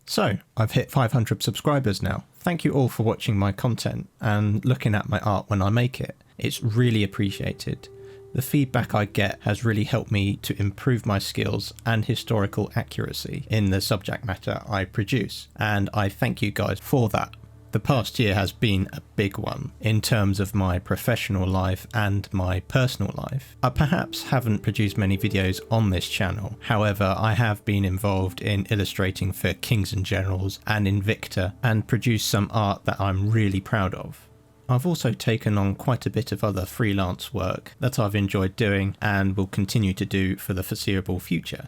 So, I've hit 500 subscribers now. Thank you all for watching my content and looking at my art when I make it. It's really appreciated. The feedback I get has really helped me to improve my skills and historical accuracy in the subject matter I produce, and I thank you guys for that. The past year has been a big one in terms of my professional life and my personal life. I perhaps haven't produced many videos on this channel, however I have been involved in illustrating for Kings and Generals and Invicta and produced some art that I'm really proud of. I've also taken on quite a bit of other freelance work that I've enjoyed doing and will continue to do for the foreseeable future.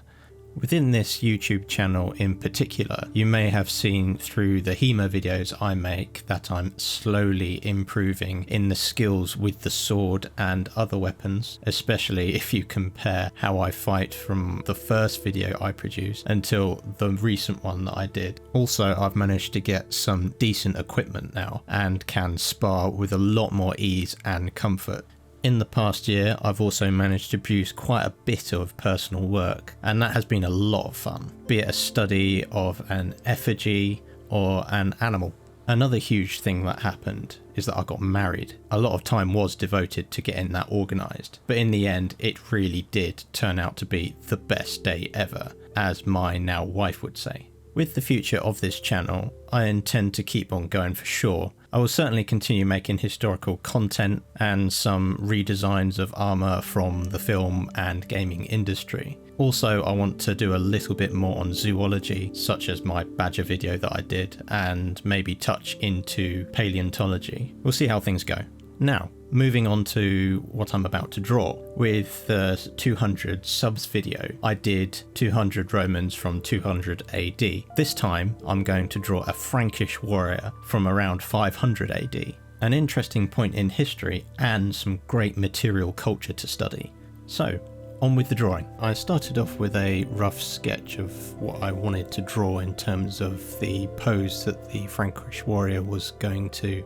Within this YouTube channel in particular, you may have seen through the HEMA videos I make that I'm slowly improving in the skills with the sword and other weapons, especially if you compare how I fight from the first video I produced until the recent one that I did. Also, I've managed to get some decent equipment now and can spar with a lot more ease and comfort. In the past year, I've also managed to produce quite a bit of personal work, and that has been a lot of fun, be it a study of an effigy or an animal. Another huge thing that happened is that I got married. A lot of time was devoted to getting that organised, but in the end it really did turn out to be the best day ever, as my now wife would say. With the future of this channel, I intend to keep on going for sure. I will certainly continue making historical content and some redesigns of armour from the film and gaming industry. Also, I want to do a little bit more on zoology, such as my badger video that I did, and maybe touch into paleontology. We'll see how things go. Now, moving on to what I'm about to draw. With the 200 subs video, I did 200 Romans from 200 AD. This time, I'm going to draw a Frankish warrior from around 500 AD. An interesting point in history and some great material culture to study. So, on with the drawing. I started off with a rough sketch of what I wanted to draw in terms of the pose that the Frankish warrior was going to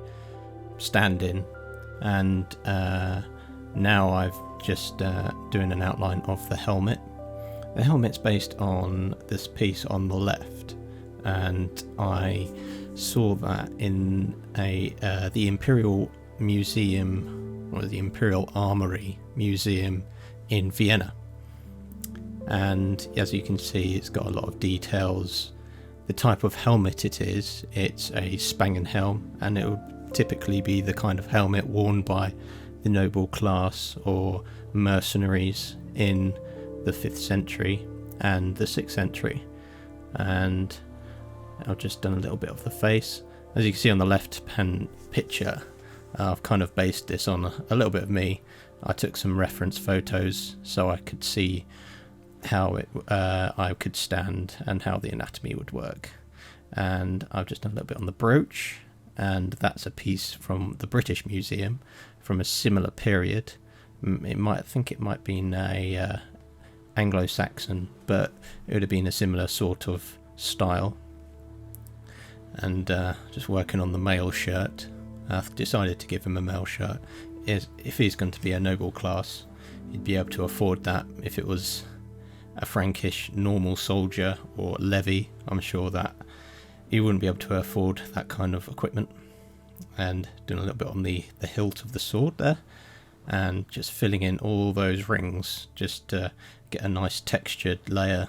stand in. And now I've just doing an outline of the helmet. The helmet's based on this piece on the left, and I saw that in the Imperial Museum, or the Imperial Armory Museum in Vienna. And as you can see, it's got a lot of details. The type of helmet it is, it's a Spangenhelm, and it would typically be the kind of helmet worn by the noble class or mercenaries in the 5th century and the 6th century. And I've just done a little bit of the face. As you can see on the left hand picture, I've kind of based this on a little bit of me. I took some reference photos so I could see how I could stand and how the anatomy would work. And I've just done a little bit on the brooch, and that's a piece from the British Museum from a similar period. I think it might be a Anglo-Saxon, but it would have been a similar sort of style. And just working on the male shirt. I've decided to give him a male shirt. If he's going to be a noble class, he'd be able to afford that. If it was a Frankish normal soldier or levy, I'm sure that he wouldn't be able to afford that kind of equipment. And doing a little bit on the hilt of the sword there, and just filling in all those rings just to get a nice textured layer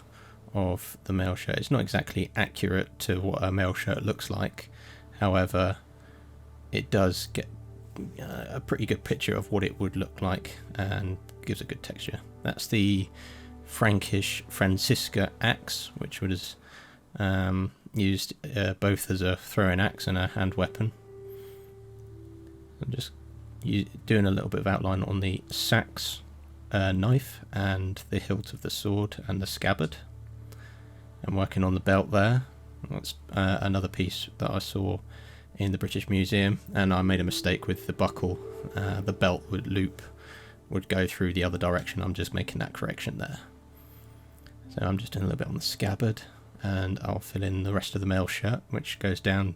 of the male shirt. It's not exactly accurate to what a male shirt looks like, however it does get a pretty good picture of what it would look like and gives a good texture. That's the Frankish Francisca axe, which was used both as a throwing axe and a hand weapon. I'm just doing a little bit of outline on the sax knife and the hilt of the sword and the scabbard. I'm working on the belt there. That's another piece that I saw in the British Museum, and I made a mistake with the buckle. The belt would go through the other direction. I'm just making that correction there. So I'm just doing a little bit on the scabbard, and I'll fill in the rest of the male shirt, which goes down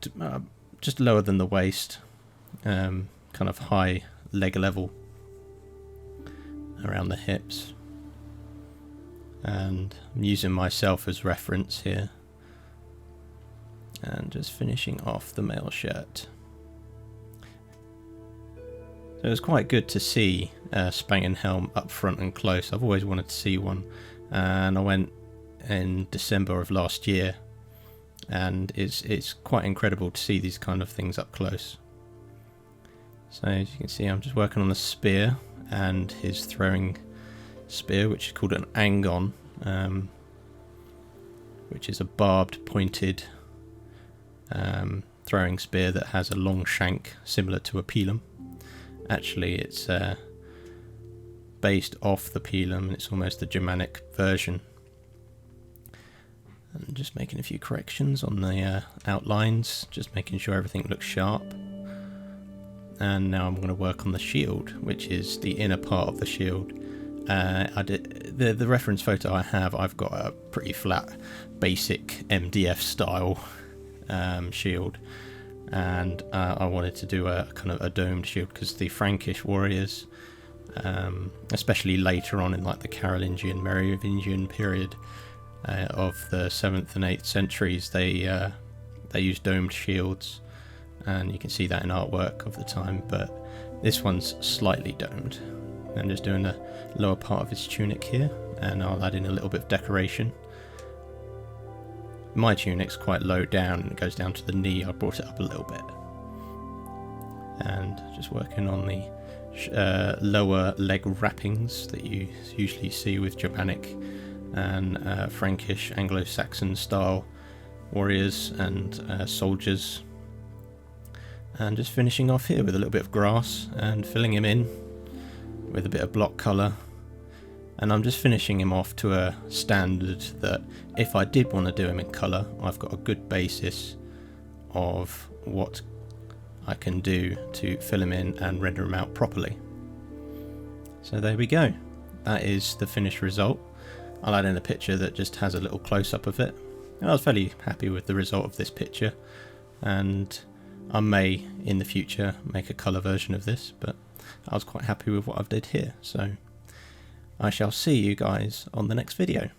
to, just lower than the waist, kind of high leg level around the hips. And I'm using myself as reference here, And just finishing off the male shirt. So it was quite good to see a Spangen helm up front and close. I've always wanted to see one, and I went in December of last year, and it's quite incredible to see these kind of things up close. So as you can see, I'm just working on the spear and his throwing spear, which is called an angon, which is a barbed pointed throwing spear that has a long shank similar to a pilum. Actually, it's based off the pilum, and it's almost the Germanic version. And just making a few corrections on the outlines, just making sure everything looks sharp. And now I'm going to work on the shield, which is the inner part of the shield. The reference photo I have, I've got a pretty flat, basic MDF style shield, and I wanted to do a kind of a domed shield because the Frankish warriors, especially later on in like the Carolingian, Merovingian period of the 7th and 8th centuries, they used domed shields, and you can see that in artwork of the time. But this one's slightly domed. I'm just doing the lower part of his tunic here, and I'll add in a little bit of decoration. My tunic's quite low down and it goes down to the knee. I brought it up a little bit. And just working on the lower leg wrappings that you usually see with Germanic and Frankish, Anglo-Saxon style warriors and soldiers. And just finishing off here with a little bit of grass and filling him in with a bit of block colour. And I'm just finishing him off to a standard that if I did want to do him in colour, I've got a good basis of what I can do to fill him in and render him out properly. So there we go. That is the finished result. I'll add in a picture that just has a little close-up of it. And I was fairly happy with the result of this picture, and I may in the future make a colour version of this, but I was quite happy with what I've did here. So I shall see you guys on the next video.